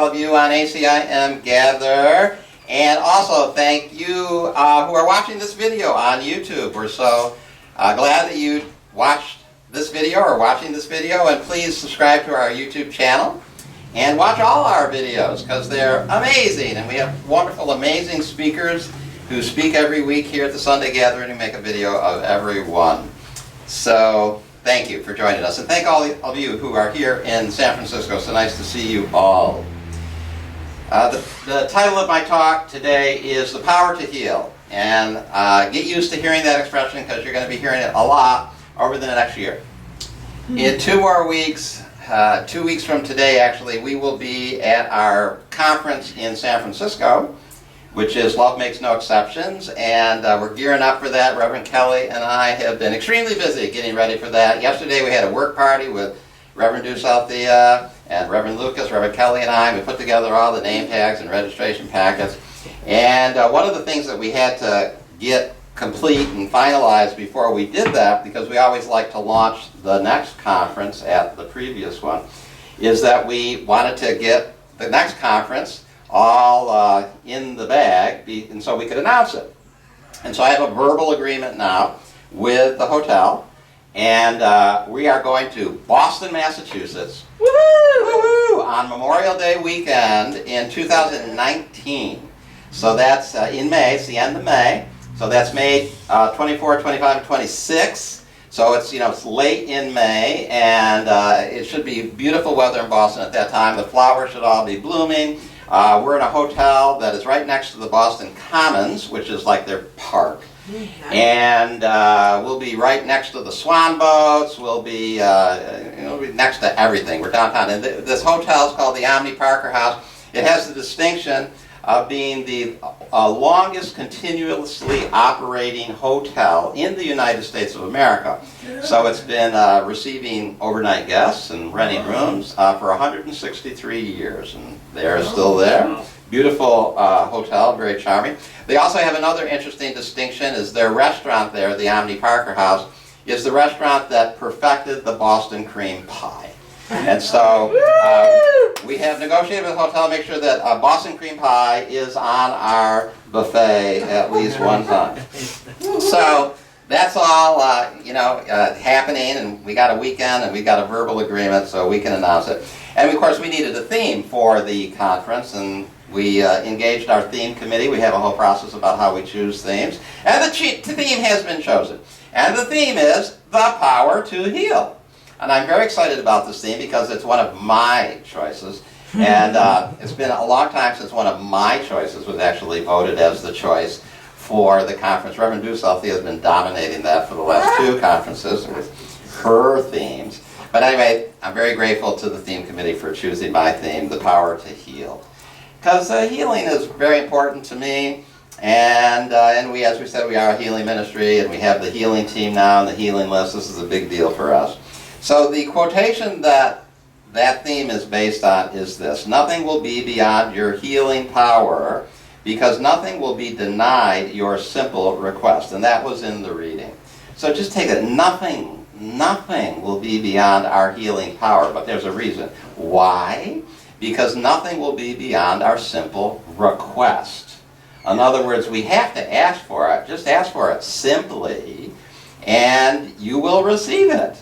all of you on ACIM Gather. And also thank you who are watching this video on YouTube. We're so glad that you watched this video or watching this video. And please subscribe to our YouTube channel. And watch all our videos because they're amazing. And we have wonderful, amazing speakers who speak every week here at the Sunday Gathering and make a video of every one. So thank you for joining us. And thank all of you who are here in San Francisco. So nice to see you all. The title of my talk today is The Power to Heal. And get used to hearing that expression because you're going to be hearing it a lot over the next year. In 2 more weeks, 2 weeks from today actually, we will be at our conference in San Francisco, which is Love Makes No Exceptions, and we're gearing up for that. Reverend Kelly and I have been extremely busy getting ready for that. Yesterday we had a work party with Reverend Dusalthea and Reverend Lucas, Reverend Kelly and I. We put together all the name tags and registration packets. And one of the things that we had to get complete and finalized before we did that, because we always like to launch the next conference at the previous one, is that we wanted to get the next conference all in the bag, and so we could announce it. And so I have a verbal agreement now with the hotel. And we are going to Boston, Massachusetts, woo-hoo, on Memorial Day weekend in 2019. So that's in May, it's the end of May. So that's May 24, 25, and 26. So it's, it's late in May, and it should be beautiful weather in Boston at that time. The flowers should all be blooming. We're in a hotel that is right next to the Boston Commons, which is like their park. And we'll be right next to the swan boats. We'll be, next to everything. We're downtown. And this hotel is called the Omni Parker House. It has the distinction of being the longest continuously operating hotel in the United States of America. So it's been receiving overnight guests and renting rooms for 163 years. And they're still there. Beautiful hotel, very charming. They also have another interesting distinction, is their restaurant there, the Omni Parker House, is the restaurant that perfected the Boston cream pie. And so we have negotiated with the hotel to make sure that Boston cream pie is on our buffet at least one time. So that's all happening, and we got a weekend and we got a verbal agreement so we can announce it. And of course we needed a theme for the conference, and we engaged our theme committee. We have a whole process about how we choose themes. And the theme has been chosen. And the theme is The Power to Heal. And I'm very excited about this theme because it's one of my choices. And it's been a long time since one of my choices was actually voted as the choice for the conference. Reverend Dusalthea has been dominating that for the last 2 conferences with her themes. But anyway, I'm very grateful to the theme committee for choosing my theme, The Power to Heal. Because healing is very important to me, and we, as we said, we are a healing ministry, and we have the healing team now and the healing list. This is a big deal for us. So the quotation that theme is based on is this: nothing will be beyond your healing power, because nothing will be denied your simple request. And that was in the reading. So just take it, nothing will be beyond our healing power, but there's a reason. Why? Because nothing will be beyond our simple request. In other words, we have to ask for it. Just ask for it simply, and you will receive it.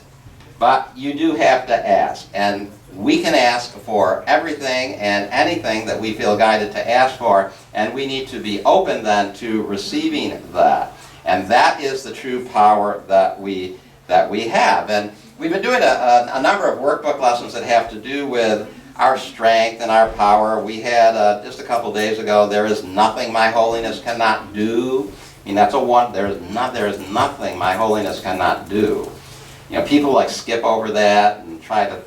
But you do have to ask. And we can ask for everything and anything that we feel guided to ask for, and we need to be open then to receiving that. And that is the true power that we have. And we've been doing a number of workbook lessons that have to do with our strength and our power. We had just a couple days ago, there is nothing my holiness cannot do. I mean, that's a one. There is nothing my holiness cannot do. People like skip over that and try to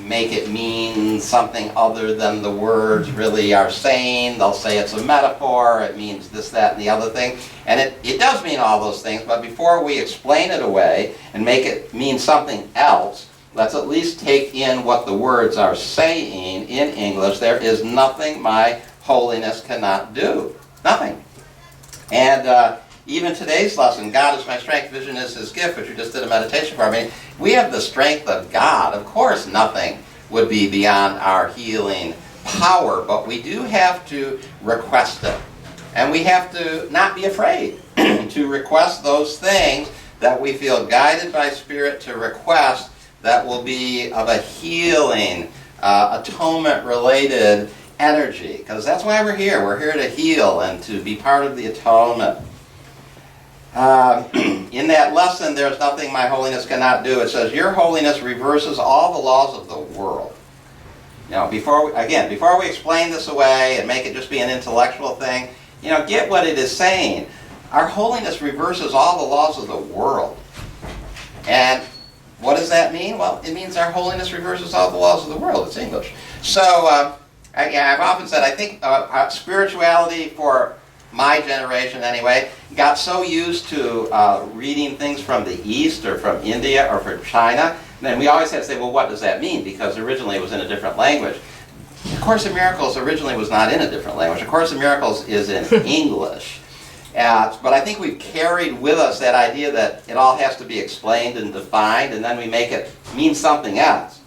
make it mean something other than the words really are saying. They'll say it's a metaphor. It means this, that, and the other thing. And it does mean all those things. But before we explain it away and make it mean something else, let's at least take in what the words are saying in English. There is nothing my holiness cannot do. Nothing. And even today's lesson, God is my strength, vision is his gift, which we just did a meditation for. I mean, we have the strength of God. Of course, nothing would be beyond our healing power, but we do have to request it. And we have to not be afraid to request those things that we feel guided by Spirit to request that will be of a healing, atonement-related energy. Because that's why we're here. We're here to heal and to be part of the atonement. In that lesson, there's nothing my holiness cannot do. It says, your holiness reverses all the laws of the world. You know, before we explain this away and make it just be an intellectual thing, you know, get what it is saying. Our holiness reverses all the laws of the world. And what does that mean? Well, it means our holiness reverses all the laws of the world. It's English. So, I've often said, I think spirituality for my generation anyway, got so used to reading things from the East or from India or from China, then we always had to say, well, what does that mean? Because originally it was in a different language. A Course in Miracles originally was not in a different language. A Course in Miracles is in English. But I think we've carried with us that idea that it all has to be explained and defined, and then we make it mean something else.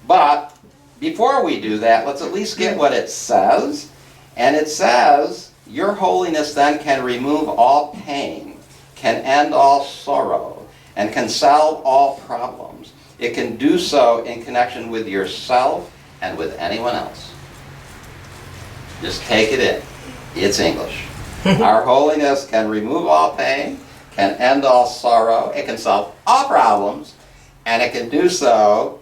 But before we do that, let's at least get what it says. And it says, your holiness then can remove all pain, can end all sorrow, and can solve all problems. It can do so in connection with yourself and with anyone else. Just take it in. It's English. Our holiness can remove all pain, can end all sorrow, it can solve all problems, and it can do so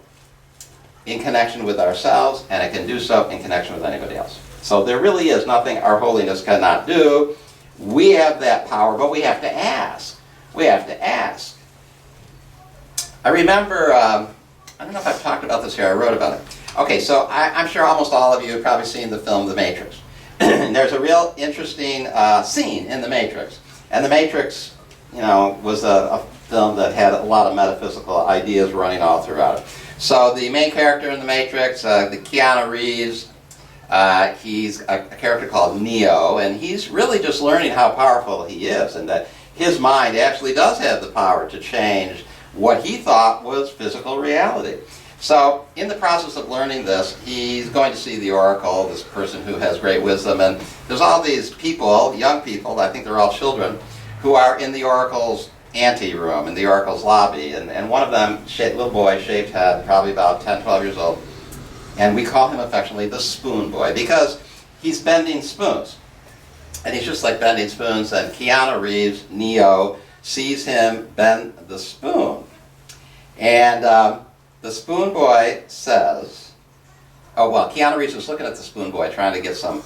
in connection with ourselves, and it can do so in connection with anybody else. So there really is nothing our holiness cannot do. We have that power, but we have to ask. We have to ask. I remember, I don't know if I've talked about this here, I wrote about it. Okay, so I'm sure almost all of you have probably seen the film The Matrix. And there's a real interesting scene in The Matrix. And The Matrix, you know, was a film that had a lot of metaphysical ideas running all throughout it. So the main character in The Matrix, the Keanu Reeves, he's a character called Neo, and he's really just learning how powerful he is, and that his mind actually does have the power to change what he thought was physical reality. So in the process of learning this, he's going to see the Oracle, this person who has great wisdom, and there's all these people, young people, I think they're all children, who are in the Oracle's ante-room, in the Oracle's lobby, and one of them, little boy, shaved head, probably about 10, 12 years old, and we call him affectionately the Spoon Boy, because he's bending spoons. And he's just like bending spoons, and Keanu Reeves, Neo, sees him bend the spoon. And the Spoon Boy says, Keanu Reeves was looking at the Spoon Boy trying to get some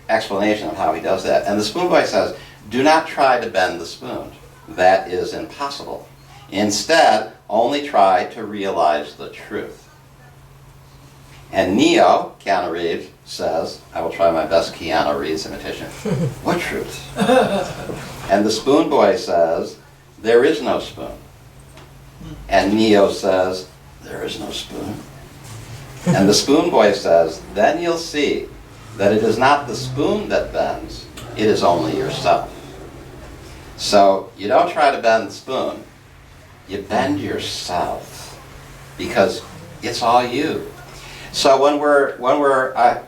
explanation of how he does that. And the Spoon Boy says, do not try to bend the spoon. That is impossible. Instead, only try to realize the truth. And Neo, Keanu Reeves, says, I will try my best Keanu Reeves imitation. What truth? And the Spoon Boy says, there is no spoon. And Neo says, there is no spoon. And the Spoon Boy says, then you'll see that it is not the spoon that bends, it is only yourself. So you don't try to bend the spoon, you bend yourself, because it's all you. So when we're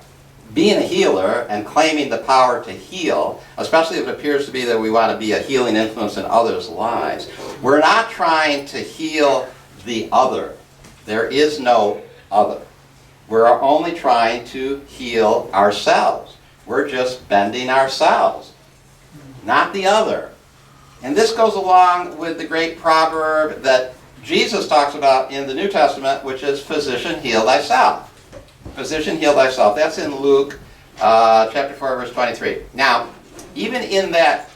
being a healer and claiming the power to heal, especially if it appears to be that we want to be a healing influence in others' lives, we're not trying to heal the other. There is no other. We're only trying to heal ourselves. We're just bending ourselves, not the other. And this goes along with the great proverb that Jesus talks about in the New Testament, which is, physician, heal thyself. Physician, heal thyself. That's in Luke chapter 4, verse 23. Now, even in that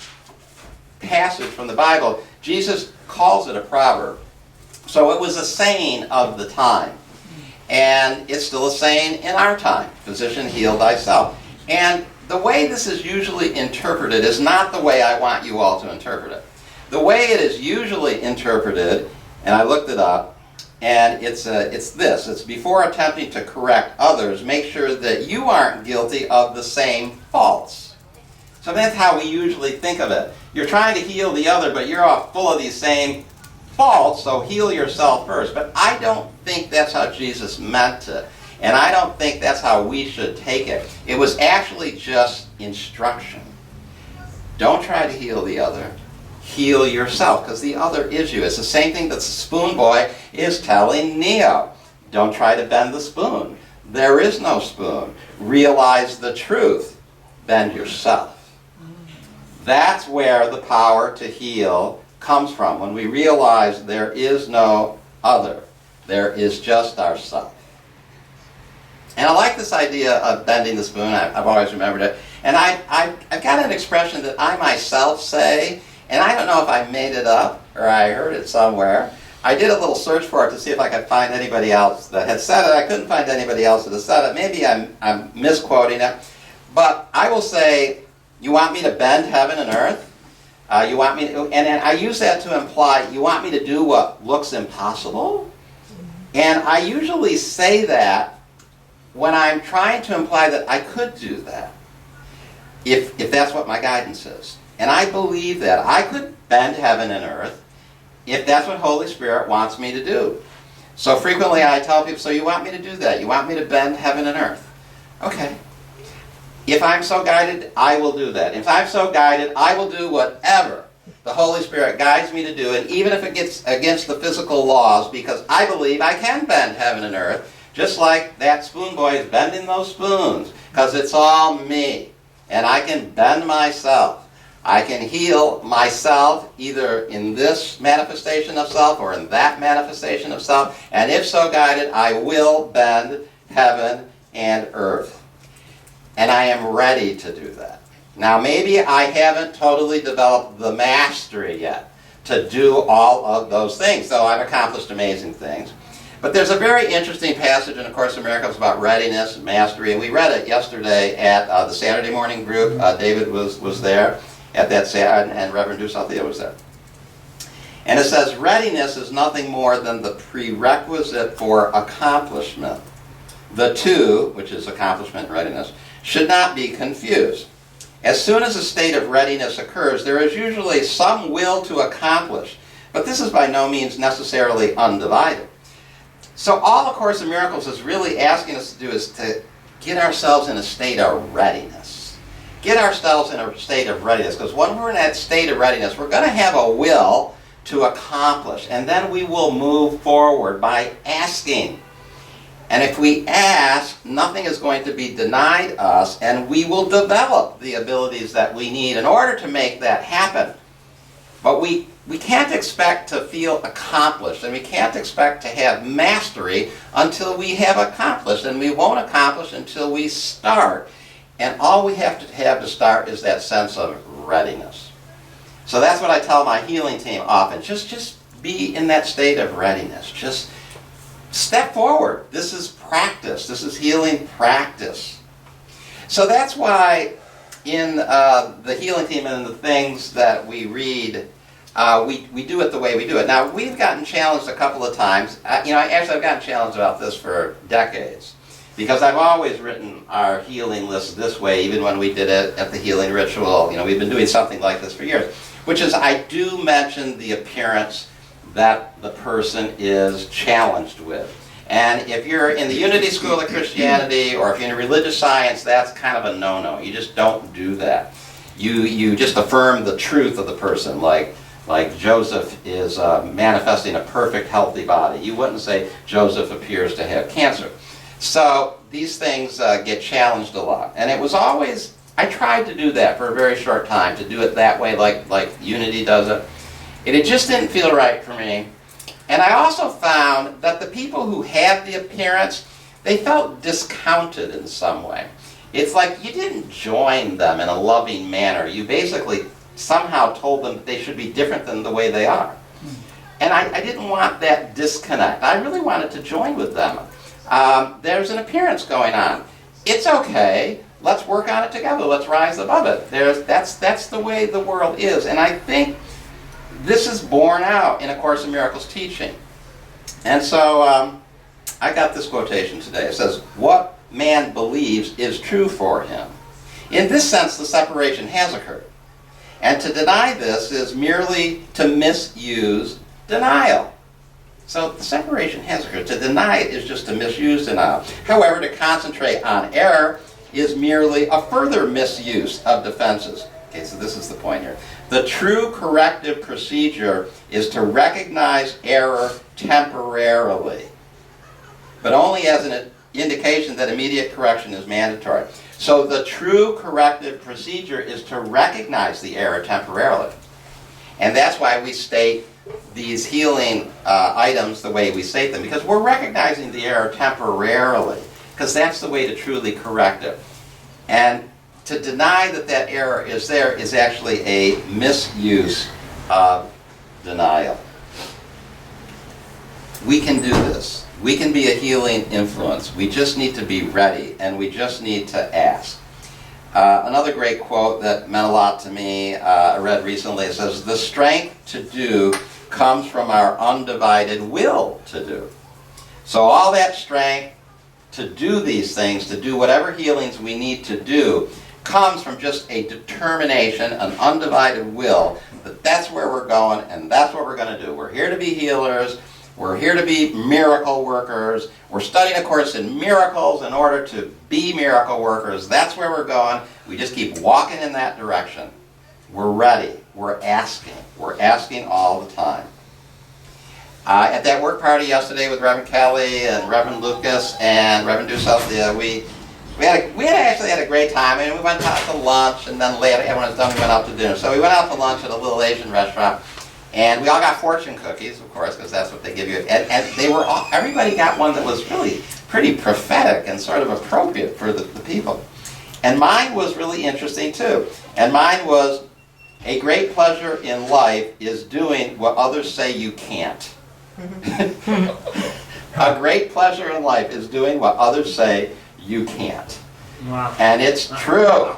passage from the Bible, Jesus calls it a proverb. So it was a saying of the time. And it's still a saying in our time. Physician, heal thyself. And the way this is usually interpreted is not the way I want you all to interpret it. The way it is usually interpreted, and I looked it up, and it's this. It's before attempting to correct others, make sure that you aren't guilty of the same faults. So that's how we usually think of it. You're trying to heal the other, but you're all full of these same faults, so heal yourself first. But I don't think that's how Jesus meant it. And I don't think that's how we should take it. It was actually just instruction. Don't try to heal the other. Heal yourself, because the other is you. It's the same thing that the spoon boy is telling Neo. Don't try to bend the spoon. There is no spoon. Realize the truth. Bend yourself. That's where the power to heal comes from. When we realize there is no other. There is just ourself. And I like this idea of bending the spoon. I've always remembered it. And I've got an expression that I myself say, and I don't know if I made it up or I heard it somewhere. I did a little search for it to see if I could find anybody else that had said it. I couldn't find anybody else that had said it. Maybe I'm misquoting it. But I will say, you want me to bend heaven and earth? You want me to, and I use that to imply, you want me to do what looks impossible? And I usually say that when I'm trying to imply that I could do that, if that's what my guidance is. And I believe that I could bend heaven and earth if that's what Holy Spirit wants me to do. So frequently I tell people, so you want me to do that? You want me to bend heaven and earth? Okay. If I'm so guided, I will do that. If I'm so guided, I will do whatever the Holy Spirit guides me to do, and even if it gets against the physical laws, because I believe I can bend heaven and earth, just like that spoon boy is bending those spoons, because it's all me, and I can bend myself. I can heal myself either in this manifestation of self or in that manifestation of self, and if so guided, I will bend heaven and earth. And I am ready to do that. Now maybe I haven't totally developed the mastery yet to do all of those things, though I've accomplished amazing things. But there's a very interesting passage in A Course in Miracles about readiness and mastery, and we read it yesterday at the Saturday morning group. David was there at that Saturday, and Reverend Dusalthea was there. And it says, readiness is nothing more than the prerequisite for accomplishment. The two, which is accomplishment and readiness, should not be confused. As soon as a state of readiness occurs, there is usually some will to accomplish, but this is by no means necessarily undivided. So all A Course in Miracles is really asking us to do is to get ourselves in a state of readiness. Get ourselves in a state of readiness, because when we're in that state of readiness, we're going to have a will to accomplish, and then we will move forward by asking. And if we ask, nothing is going to be denied us, and we will develop the abilities that we need in order to make that happen. But we can't expect to feel accomplished, and we can't expect to have mastery until we have accomplished, and we won't accomplish until we start. And all we have to start is that sense of readiness. So that's what I tell my healing team often. Just be in that state of readiness. Just step forward. This is practice. This is healing practice. So that's why in the healing team and the things that we read, we do it the way we do it. Now, we've gotten challenged a couple of times. I've gotten challenged about this for decades, because I've always written our healing list this way, even when we did it at the healing ritual. We've been doing something like this for years, which is I do mention the appearance that the person is challenged with. And if you're in the Unity School of Christianity, or if you're in religious science, that's kind of a no-no. You just don't do that. You just affirm the truth of the person, like Joseph is manifesting a perfect, healthy body. You wouldn't say Joseph appears to have cancer. So these things get challenged a lot. And it was always, I tried to do that for a very short time, to do it that way, like Unity does it. And it just didn't feel right for me. And I also found that the people who had the appearance, they felt discounted in some way. It's like you didn't join them in a loving manner. You basically somehow told them that they should be different than the way they are. And I didn't want that disconnect. I really wanted to join with them. There's an appearance going on. It's okay. Let's work on it together. Let's rise above it. That's the way the world is. And I think this is borne out in A Course in Miracles teaching. And so I got this quotation today. It says, "What man believes is true for him. In this sense, the separation has occurred. And to deny this is merely to misuse denial." So the separation has occurred. To deny it is just to misuse denial. However, to concentrate on error is merely a further misuse of defenses. Okay, so this is the point here. The true corrective procedure is to recognize error temporarily, but only as an indication that immediate correction is mandatory. So the true corrective procedure is to recognize the error temporarily. And that's why we state these healing items the way we state them, because we're recognizing the error temporarily, because that's the way to truly correct it. And to deny that that error is there is actually a misuse of denial. We can do this. We can be a healing influence. We just need to be ready, and we just need to ask. Another great quote that meant a lot to me, I read recently, it says, "The strength to do comes from our undivided will to do." So all that strength to do these things, to do whatever healings we need to do, comes from just a determination, an undivided will, that that's where we're going and that's what we're going to do. We're here to be healers. We're here to be miracle workers. We're studying a course in miracles in order to be miracle workers. That's where we're going. We just keep walking in that direction. We're ready. We're asking. We're asking all the time. At that work party yesterday with Reverend Kelly and Reverend Lucas and Reverend Duceltia, we actually had a great time. And we went out to lunch, and then later, everyone was done, we went out to dinner. So we went out to lunch at a little Asian restaurant. And we all got fortune cookies, of course, because that's what they give you. And they were all, everybody got one that was really pretty prophetic and sort of appropriate for the people. And mine was really interesting too. And mine was, a great pleasure in life is doing what others say you can't. A great pleasure in life is doing what others say you can't. Wow. And it's true.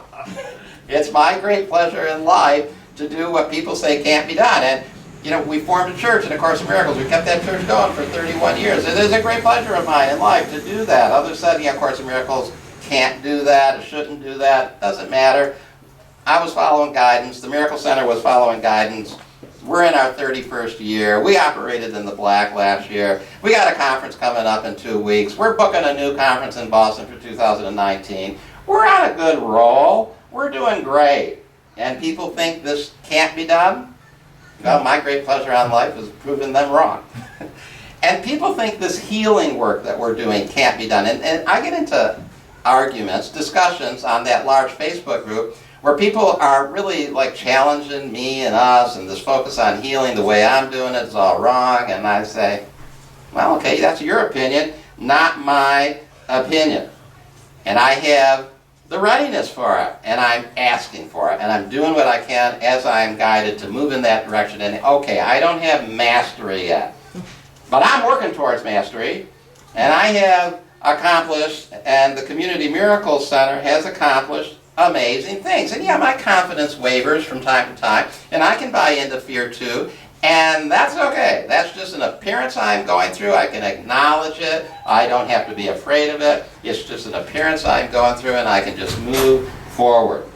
It's my great pleasure in life to do what people say can't be done. And you know, we formed a church in A Course in Miracles. We kept that church going for 31 years. It is a great pleasure of mine in life to do that. Others said, yeah, A Course in Miracles can't do that, it shouldn't do that, doesn't matter. I was following guidance. The Miracle Center was following guidance. We're in our 31st year. We operated in the black last year. We got a conference coming up in 2 weeks. We're booking a new conference in Boston for 2019. We're on a good roll. We're doing great. And people think this can't be done? Well, my great pleasure on life is proving them wrong. And people think this healing work that we're doing can't be done. And I get into arguments, discussions on that large Facebook group where people are really like challenging me and us and this focus on healing, the way I'm doing it is all wrong. And I say, well, okay, that's your opinion, not my opinion. And I have the readiness for it, and I'm asking for it, and I'm doing what I can as I'm guided to move in that direction. And okay, I don't have mastery yet, but I'm working towards mastery, and I have accomplished, and the Community Miracles Center has accomplished amazing things. And yeah, my confidence wavers from time to time, and I can buy into fear too, and that's okay. That's just an appearance I'm going through. I can acknowledge it. I don't have to be afraid of it. It's just an appearance I'm going through, and I can just move forward.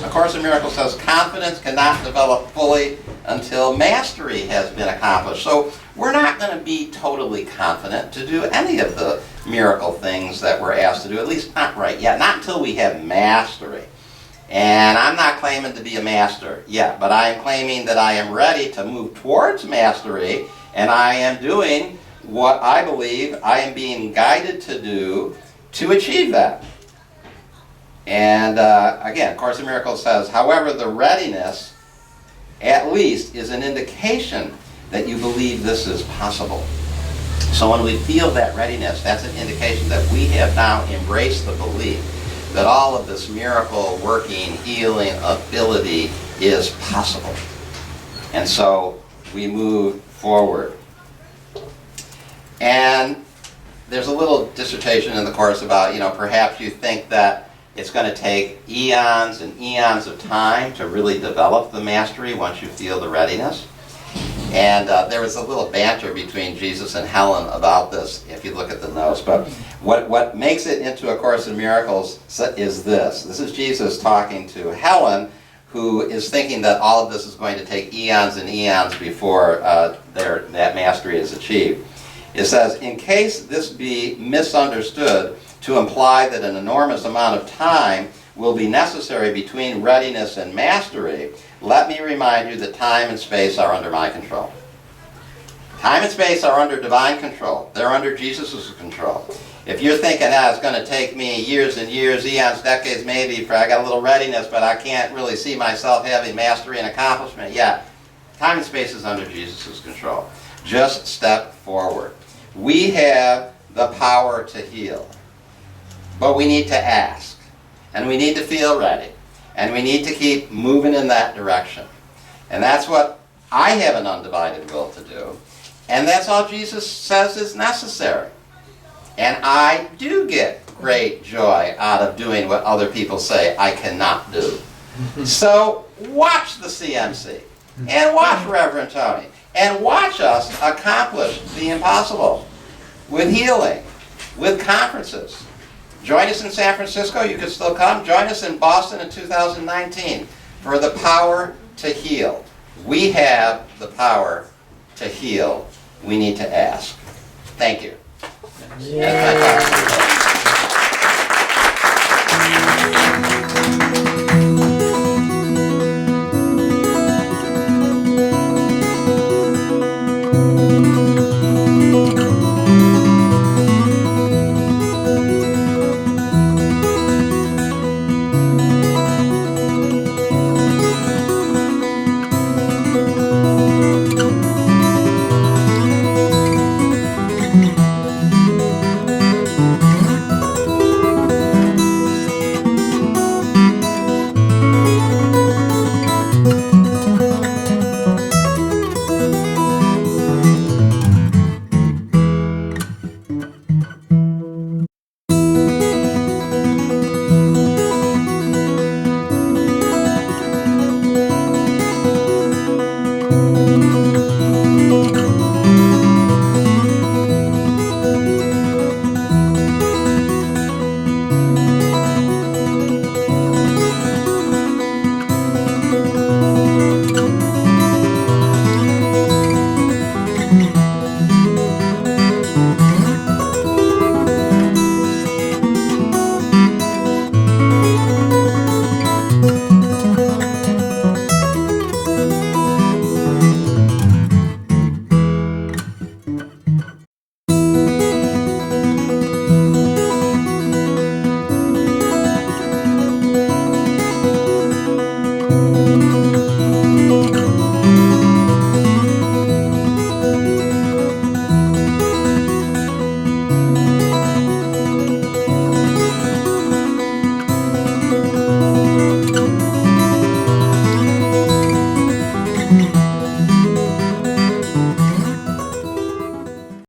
A Course in Miracles says confidence cannot develop fully until mastery has been accomplished. So we're not going to be totally confident to do any of the miracle things that we're asked to do, at least not right yet, not until we have mastery. And I'm not claiming to be a master yet, but I am claiming that I am ready to move towards mastery, and I am doing what I believe I am being guided to do to achieve that. And again, Course in Miracles says, however, the readiness, at least, is an indication that you believe this is possible. So when we feel that readiness, that's an indication that we have now embraced the belief that all of this miracle working, healing ability is possible. And so we move forward. And there's a little dissertation in the course about, perhaps you think that it's going to take eons and eons of time to really develop the mastery once you feel the readiness. And there was a little banter between Jesus and Helen about this, if you look at the notes. But what makes it into A Course in Miracles is this. This is Jesus talking to Helen, who is thinking that all of this is going to take eons and eons before that mastery is achieved. It says, in case this be misunderstood to imply that an enormous amount of time will be necessary between readiness and mastery, let me remind you that time and space are under my control. Time and space are under divine control. They're under Jesus' control. If you're thinking, it's going to take me years and years, eons, decades maybe, for I got a little readiness, but I can't really see myself having mastery and accomplishment yet, time and space is under Jesus' control. Just step forward. We have the power to heal, but we need to ask, and we need to feel ready, and we need to keep moving in that direction. And that's what I have an undivided will to do, and that's all Jesus says is necessary. And I do get great joy out of doing what other people say I cannot do. So watch the CMC, and watch Reverend Tony, and watch us accomplish the impossible with healing, with conferences. Join us in San Francisco, you can still come. Join us in Boston in 2019 for the power to heal. We have the power to heal. We need to ask. Thank you. That's my talk.